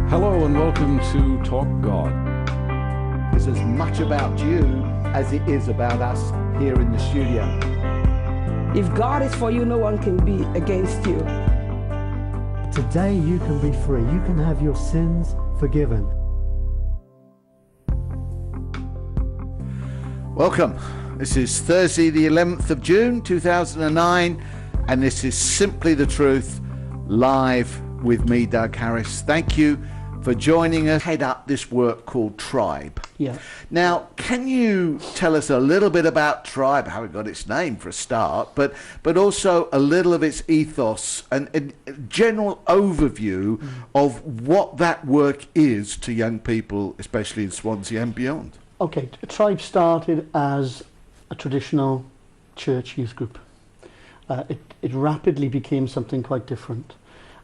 Hello and welcome to Talk God. It's as much about you as it is about us here in the studio. If God is for you, no one can be against you. Today you can be free. You can have your sins forgiven. Welcome. This is Thursday the 11th of June 2009 and this is Simply the Truth live with me, Doug Harris. Thank you for joining us. Head up this work called Tribe. Yeah. Now, can you tell us a little bit about Tribe, how it got its name for a start, but also a little of its ethos and a general overview of what that work is to young people, especially in Swansea and beyond? Okay, Tribe started as a traditional church youth group. It rapidly became something quite different.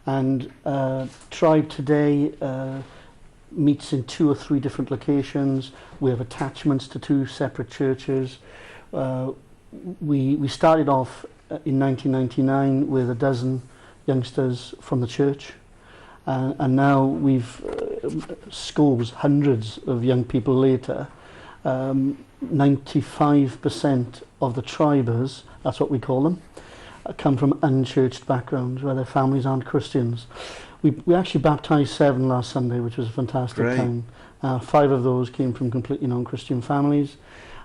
And Tribe today meets in 2 or 3 different locations. We have attachments to 2 separate churches. We started off in 1999 with a dozen youngsters from the church. And now we've scores, hundreds of young people later. 95% of the Tribers, that's what we call them, come from unchurched backgrounds where their families aren't Christians. We actually baptised 7 last Sunday, which was a fantastic time. 5 of those came from completely non-Christian families,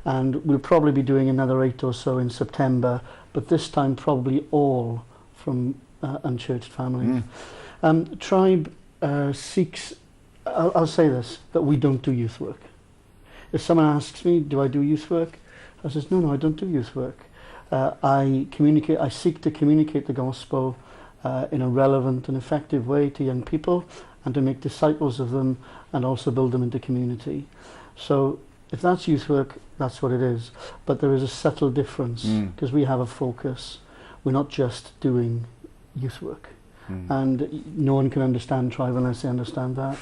and we'll probably be doing another 8 or so in September, but this time probably all from unchurched families. Tribe seeks, I'll say this, that we don't do youth work. If someone asks me, do I do youth work? I says, no, I don't do youth work. I seek to communicate the gospel in a relevant and effective way to young people and to make disciples of them and also build them into community. So if that's youth work, that's what it is. But there is a subtle difference because we have a focus. We're not just doing youth work. And no one can understand Tribe unless they understand that.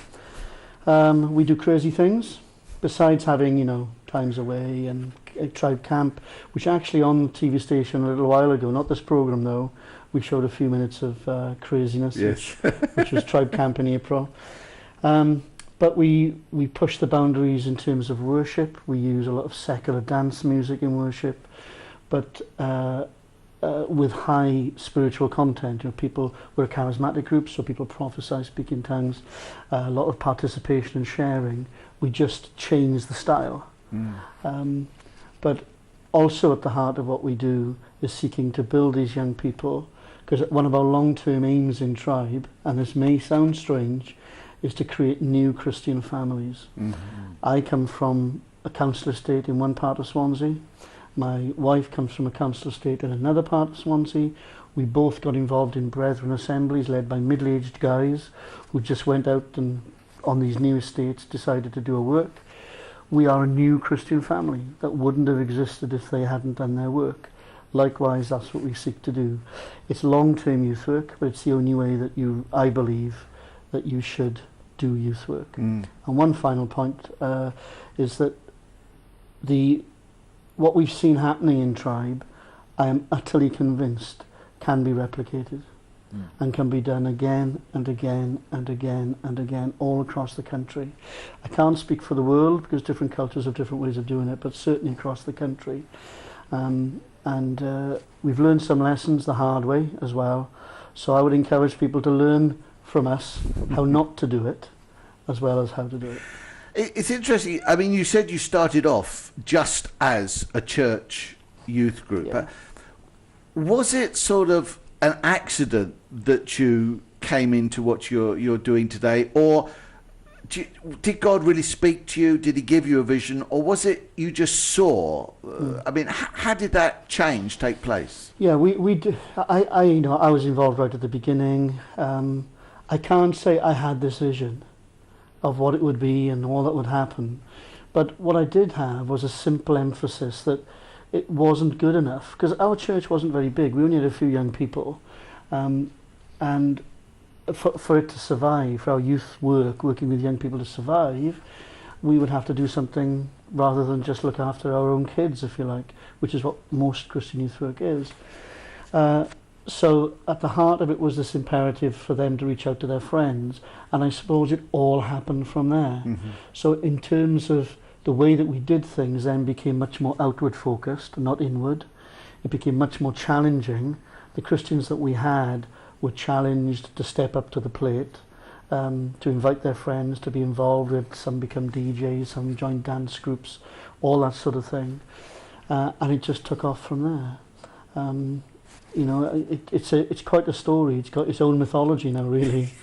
We do crazy things besides having, times away and Tribe Camp, which actually on the TV station a little while ago, not this program though, we showed a few minutes of craziness, yes. which was Tribe Camp in April. But we push the boundaries in terms of worship. We use a lot of secular dance music in worship, but with high spiritual content. We're a charismatic group, so people prophesy, speak in tongues, a lot of participation and sharing. We just change the style. But also at the heart of what we do is seeking to build these young people, because one of our long-term aims in Tribe, and this may sound strange, is to create new Christian families. I come from a council estate in one part of Swansea. My wife comes from a council estate in another part of Swansea. We both got involved in Brethren assemblies led by middle-aged guys who just went out and on these new estates decided to do a work. We are a new Christian family that wouldn't have existed if they hadn't done their work. Likewise, that's what we seek to do. It's long-term youth work, but it's the only way that I believe, that you should do youth work. And one final point is that what we've seen happening in Tribe, I am utterly convinced can be replicated and can be done again and again and again and again all across the country. I can't speak for the world because different cultures have different ways of doing it, but certainly across the country. And we've learned some lessons the hard way as well. So I would encourage people to learn from us how not to do it as well as how to do it. It's interesting. I mean, you said you started off just as a church youth group. Yeah. Was it sort of an accident that you came into what you're doing today, or did God really speak to you? Did he give you a vision, or was it you just saw? I mean, how did that change take place? Yeah, we did. I was involved right at the beginning. I can't say I had this vision of what it would be and all that would happen, but what I did have was a simple emphasis that it wasn't good enough, because our church wasn't very big. We only had a few young people, and for it to survive, for our youth working with young people to survive, we would have to do something rather than just look after our own kids, if you like, which is what most Christian youth work is. So at the heart of it was this imperative for them to reach out to their friends, and I suppose it all happened from there. So in terms of the way that we did things then became much more outward focused, not inward. It became much more challenging. The Christians that we had were challenged to step up to the plate, to invite their friends, to be involved with. Some become DJs, some joined dance groups, all that sort of thing. And it just took off from there. You know, it's quite a story. It's got its own mythology now, really.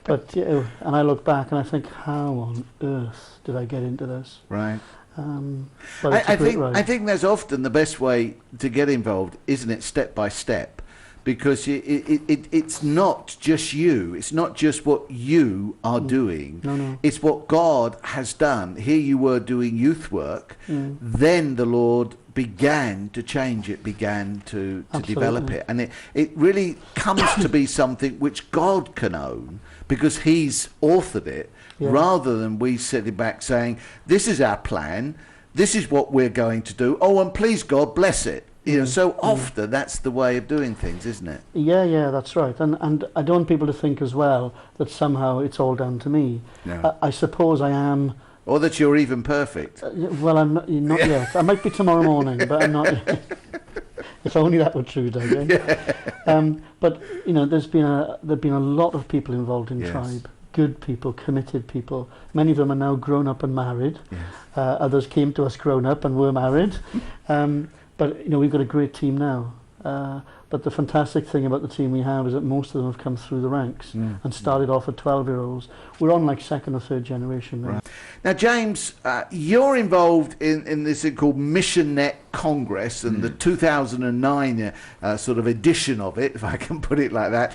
But you know, and I look back and I think, how on earth did I get into this? Right. But it's a great ride. I think that's often the best way to get involved, isn't it? Step by step, because it's not just you. It's not just what you are doing. No. It's what God has done. Here you were doing youth work. Then the Lord began to change it, began to develop it. And it really comes to be something which God can own because he's authored it, rather than we sitting back saying, this is our plan, this is what we're going to do. Oh, and please God, bless it. You know, so often that's the way of doing things, isn't it? Yeah, that's right. And I don't want people to think as well that somehow it's all down to me. No. I suppose I am. Or that you're even perfect. Well, I'm not yet. I might be tomorrow morning, but I'm not yet. If only that were true, Doug. Eh? But you know, there've been a lot of people involved in Tribe. Good people, committed people. Many of them are now grown up and married. Yes. Others came to us grown up and were married. But you know, we've got a great team now. But the fantastic thing about the team we have is that most of them have come through the ranks and started off at 12-year-olds. We're on like second or third generation now. Right. Now, James, you're involved in this thing called Mission Net Congress, and the 2009 sort of edition of it, if I can put it like that,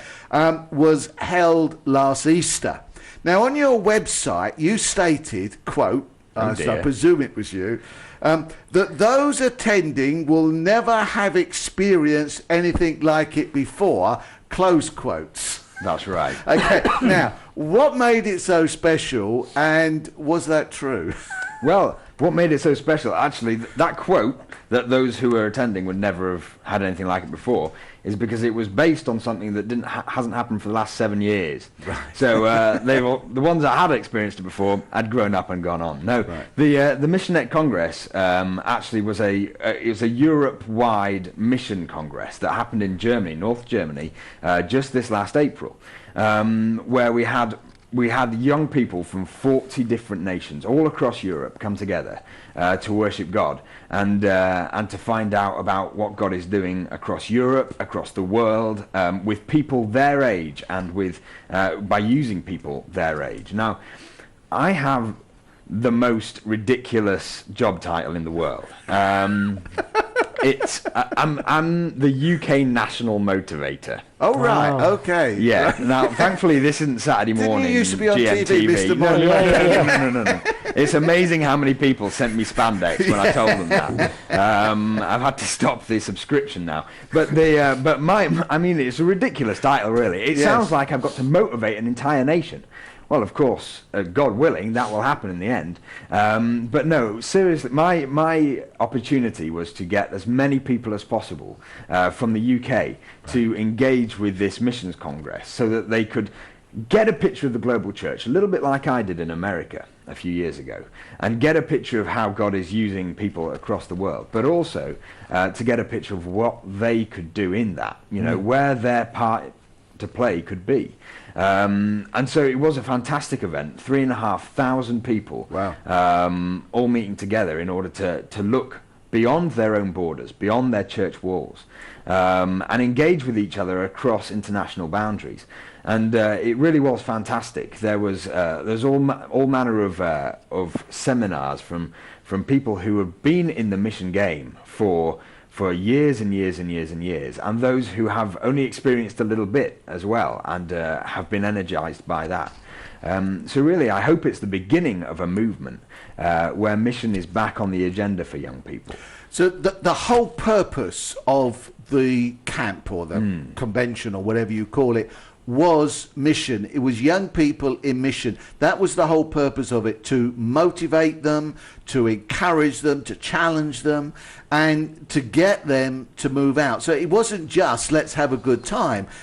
was held last Easter. Now, on your website, you stated, quote, so I presume it was you, that those attending will never have experienced anything like it before, close quotes. That's right. Okay, now, what made it so special, and was that true? Well, what made it so special, actually, that quote, that those who were attending would never have had anything like it before, is because it was based on something that hasn't happened for the last 7 years. Right. So the ones that had experienced it before had grown up and gone on. No, right. The Mission Net Congress actually was it was a Europe-wide mission congress that happened in Germany, North Germany, just this last April, where we had young people from 40 different nations all across Europe come together to worship God and to find out about what God is doing across Europe, across the world, with people their age and with by using people their age. Now, I have the most ridiculous job title in the world. I'm the UK National Motivator. Oh, right, okay. Yeah, right. Now, thankfully, this isn't Saturday morning. Didn't you used to be on GMTV. TV, Mr. Morning? No. It's amazing how many people sent me spandex when I told them that. I've had to stop the subscription now. But it's a ridiculous title, really. It sounds like I've got to motivate an entire nation. Well, of course, God willing, that will happen in the end. But no, seriously, my opportunity was to get as many people as possible from the UK to engage with this missions congress so that they could get a picture of the global church, a little bit like I did in America a few years ago, and get a picture of how God is using people across the world, but also to get a picture of what they could do in that, where their part to play could be. And so it was a fantastic event, 3,500 people. Wow. All meeting together in order to look beyond their own borders, beyond their church walls, and engage with each other across international boundaries. And it really was fantastic. There's all manner of seminars from people who have been in the mission game for years and years and years and years, and those who have only experienced a little bit as well and have been energized by that. So really, I hope it's the beginning of a movement where mission is back on the agenda for young people. So the whole purpose of the camp or the convention or whatever you call it was mission. It was young people in mission. That was the whole purpose of it, to motivate them, to encourage them, to challenge them, and to get them to move out. So it wasn't just let's have a good time.